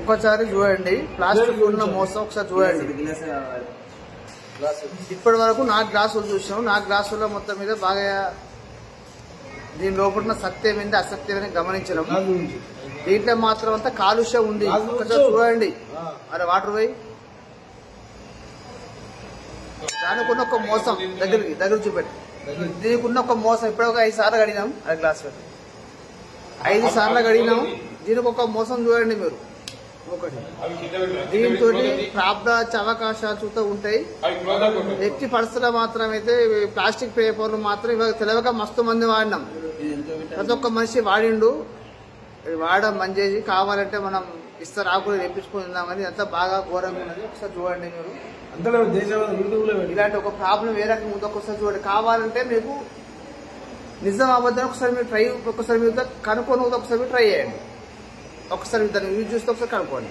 ఒకసారి చూడండి ప్లాస్టిక్ ఉన్న మోసం ఒకసారి చూడండి. ఇప్పటి వరకు 4 గ్లాసులు చూసాం. 4 గ్లాసుల్లో మొత్తం మీద బాగా దీని లోపల సత్యమైంది అసత్యమని గమనించడం. దీంట్లో మాత్రం అంతా కాలుష్యం ఉంది. ఒకసారి చూడండి. అరే వాటర్ పోయి దానికి ఉన్న ఒక మోసం దగ్గర చూపెట్టి దీనికి ఉన్న ఒక మోసం ఇప్పుడు ఒక 5 సార్లు కడిగినాం. అరే గ్లాస్ 5 సార్లు కడిగినాం. దీనికి ఒక మోసం చూడండి మీరు. ఒకటి దీంతో ప్రాబ్లం వచ్చే అవకాశాలు చూస్తూ ఉంటాయి. ఎట్టి పరిస్థితుల్లో మాత్రమైతే ప్లాస్టిక్ పేపర్లు మాత్రం ఇవాళ తెలియక మస్తు మంది వాడినాం. ప్రతి ఒక్క మనిషి వాడిండు. వాడడం బంద్ చేసి కావాలంటే మనం ఇస్తారు ఆకులు తెప్పించుకుందాం కానీ అంతా బాగా ఘోరంగా ఉన్నది. ఒకసారి చూడండి మీరు. ఇలాంటి ఒక ప్రాబ్లం ఏ రకంగా ఉందో ఒకసారి చూడండి. కావాలంటే మీకు నిజం అబద్ధం ఒకసారి మీరు ఒకసారి మీరు కనుక్కొని ఒకసారి మీరు ట్రై చేయండి. ఒకసారి దాన్ని యూజ్ చేస్తే ఒకసారి కనుక్కోండి.